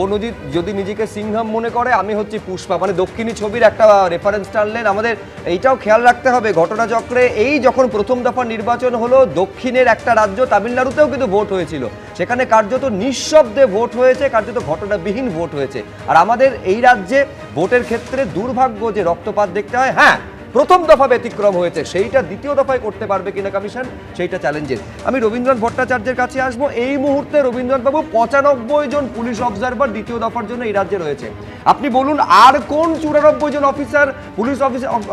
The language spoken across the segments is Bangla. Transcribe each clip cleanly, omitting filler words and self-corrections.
ও নদী যদি নিজেকে সিংহাম মনে করে, আমি হচ্ছি পুষ্পা, মানে দক্ষিণী ছবির একটা রেফারেন্স টানলেন। আমাদের এইটাও খেয়াল রাখতে হবে ঘটনাচক্রে, এই যখন প্রথম দফা নির্বাচন হলো, দক্ষিণের একটা রাজ্য তামিলনাড়ুতেও কিন্তু ভোট হয়েছিল, সেখানে কার্যত নিঃশব্দে ভোট হয়েছে, কার্যত ঘটনাবিহীন ভোট হয়েছে। আর আমাদের এই রাজ্যে ভোটের ক্ষেত্রে দুর্ভাগ্য যে রক্তপাত দেখতে হয়। হ্যাঁ, প্রথম দফা ব্যতিক্রম হয়েছে, সেইটা দ্বিতীয় দফায় করতে পারবে কিনা কমিশন, সেইটা চ্যালেঞ্জের। আমি রবীন্দ্রনাথ ভট্টাচার্যের কাছে আসবো। এই মুহূর্তে রবীন্দ্রনাথ বাবু 95 জন পুলিশ অবজারভার দ্বিতীয় দফার জন্য এই রাজ্যে রয়েছে। আপনি বলুন আর কোন 94 জন অফিসার, পুলিশ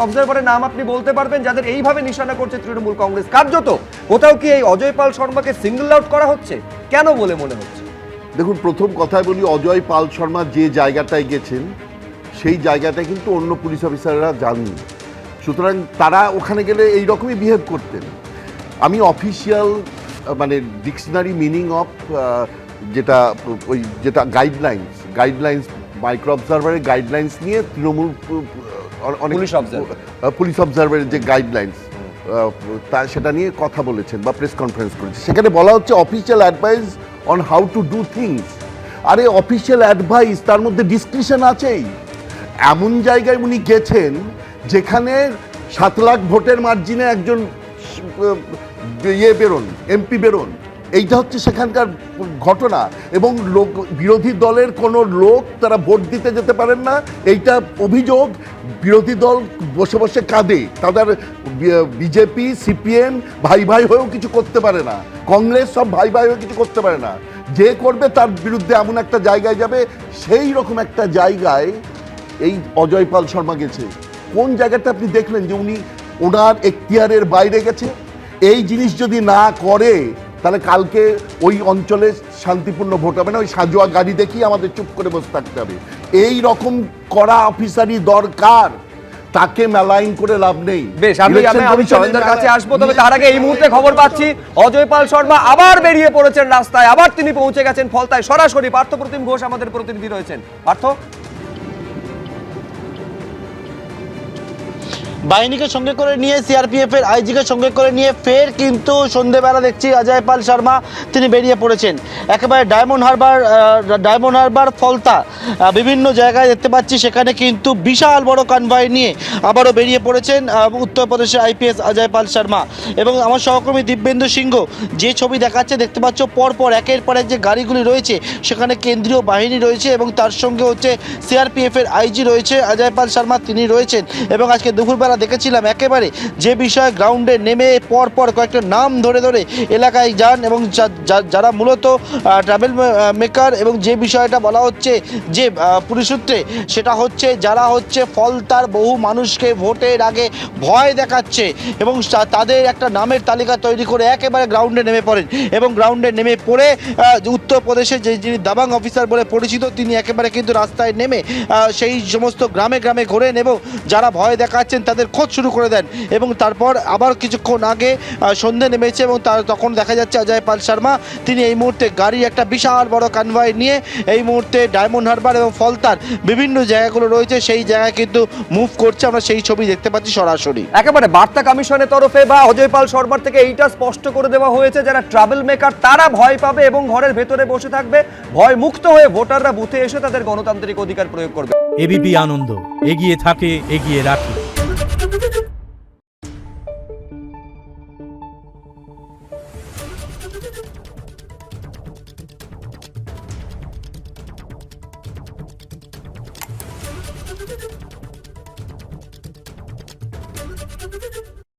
অবজারভারের নাম আপনি বলতে পারবেন যাদের এইভাবে নিশানা করছে তৃণমূল কংগ্রেস? কার্যত কোথাও কি এই অজয় পাল শর্মাকে সিঙ্গল আউট করা হচ্ছে কেন বলে মনে হচ্ছে? দেখুন, প্রথম কথায় বলি, অজয় পাল শর্মা যে জায়গাটায় গেছেন সেই জায়গাটায় কিন্তু অন্য পুলিশ অফিসাররা যাননি, সুতরাং তারা ওখানে গেলে এই রকমই বিহেভ করতেন। আমি অফিসিয়াল মানে ডিকশনারি মিনিং অফ যেটা গাইডলাইন্স মাইক্রো অবজারভারের গাইডলাইন্স নিয়ে তৃণমূল পুলিশ অবজারভারের যে গাইডলাইন্স তা সেটা নিয়ে কথা বলেছেন বা প্রেস কনফারেন্স করেছে। সেখানে বলা হচ্ছে official advice on how to do things. আরে অফিসিয়াল অ্যাডভাইস, তার মধ্যে ডিসক্রিপশন আছেই। এমন জায়গায় উনি গেছেন যেখানে 7 লাখ ভোটের মার্জিনে একজন এমপি বেরোন, এইটা হচ্ছে সেখানকার ঘটনা। এবং বিরোধী দলের কোনো লোক তারা ভোট দিতে যেতে পারেন না, এইটা অভিযোগ। বিরোধী দল বসে বসে কাঁদে, তাদের বিজেপি সিপিএম ভাই ভাই হয়েও কিছু করতে পারে না, কংগ্রেস সব ভাই ভাই হয়ে কিছু করতে পারে না। যে করবে তার বিরুদ্ধে এমন একটা জায়গায় যাবে, সেই রকম একটা জায়গায় এই অজয় পাল শর্মা গেছে। কোন জায়গাটা আপনি দেখলেন যে উনি ওনার এখতিয়ারের বাইরে গেছে? এই জিনিস যদি না করে তাহলে কালকে ওই অঞ্চলে শান্তিপূর্ণ ভোট হবে না। ওই সাজোয়া গাড়ি দেখি আমাদের চুপ করে বসে থাকতে হবে। এই রকম করা অফিসারই দরকার, তাকে মেলাইন করে লাভ নেই। বেশ, আমি চন্দ্রের কাছে আসবো, তবে তার আগে এই মুহূর্তে খবর পাচ্ছি অজয় পাল শর্মা আবার বেরিয়ে পড়েছেন রাস্তায়, আবার তিনি পৌঁছে গেছেন ফলতায়। সরাসরি পার্থপ্রতিম ঘোষ আমাদের প্রতিনিধি রয়েছেন। পার্থ, বাহিনীকে সঙ্গে করে নিয়ে, সিআরপিএফ এর আইজিকে সঙ্গে করে নিয়ে ফের কিন্তু সন্ধ্যেবেলা দেখছি অজয় পাল শর্মা তিনি বেরিয়ে পড়েছেন একেবারে ডায়মন্ড হারবার ফলতা বিভিন্ন জায়গায় দেখতে পাচ্ছি। সেখানে কিন্তু বিশাল বড় কনভয় নিয়ে আবারও বেরিয়ে পড়েছেন উত্তরপ্রদেশের আইপিএস অজয় পাল শর্মা এবং আমার সহকর্মী দিব্যেন্দু সিংহ। যে ছবি দেখাচ্ছে দেখতে পাচ্ছ, পরপর একের পর এক যে গাড়িগুলি রয়েছে সেখানে কেন্দ্রীয় বাহিনী রয়েছে এবং তার সঙ্গে হচ্ছে সিআরপিএফ এর আইজি রয়েছে, অজয় পাল শর্মা তিনি রয়েছেন। এবং আজকে দুপুরবেলা দেখেছিলাম একেবারে যে বিষয় গ্রাউন্ডে নেমে পরপর কয়েকটা নাম ধরে ধরে এলাকায় যান এবং যারা মূলত ট্রাভেল মেকার, এবং যে বিষয়টা বলা হচ্ছে যে পুলিশ সূত্রে, সেটা হচ্ছে যারা হচ্ছে ফলতার বহু মানুষকে ভোটের আগে ভয় দেখাচ্ছে এবং তাদের একটা নামের তালিকা তৈরি করে একেবারে গ্রাউন্ডে নেমে পড়েন। এবং গ্রাউন্ডে নেমে পড়ে উত্তরপ্রদেশে যিনি দাবাং অফিসার বলে পরিচিত, তিনি একেবারে কিন্তু রাস্তায় নেমে সেই সমস্ত গ্রামে গ্রামে ঘোরেন এবং যারা ভয় দেখাচ্ছেন তাদের খোঁজ শুরু করে দেন। এবং তারপর আবার কিছুক্ষণ আগে সন্ধে নেমেছে এবং তখন দেখা যাচ্ছে অজয় পাল শর্মা তিনি এই মুহূর্তে গাড়ি একটা বিশাল বড় কনভয় নিয়ে এই মুহূর্তে ডায়মন্ড হারবার এবং ফলতার বিভিন্ন জায়গাগুলো রয়েছে সেই জায়গায় কিন্তু মুভ করছে। আমরা সেই ছবি দেখতে পাচ্ছি সরাসরি। একেবারে বার্তা কমিশনের তরফে বা অজয় পাল শর্মার থেকে এইটা স্পষ্ট করে দেওয়া হয়েছে, যারা ট্রাভেল মেকার তারা ভয় পাবে এবং ঘরের ভেতরে বসে থাকবে, ভয় মুক্ত হয়ে ভোটাররা বুথে এসে তাদের গণতান্ত্রিক অধিকার প্রয়োগ করবে। এবিপি আনন্দ, এগিয়ে থাকে, এগিয়ে রাখে।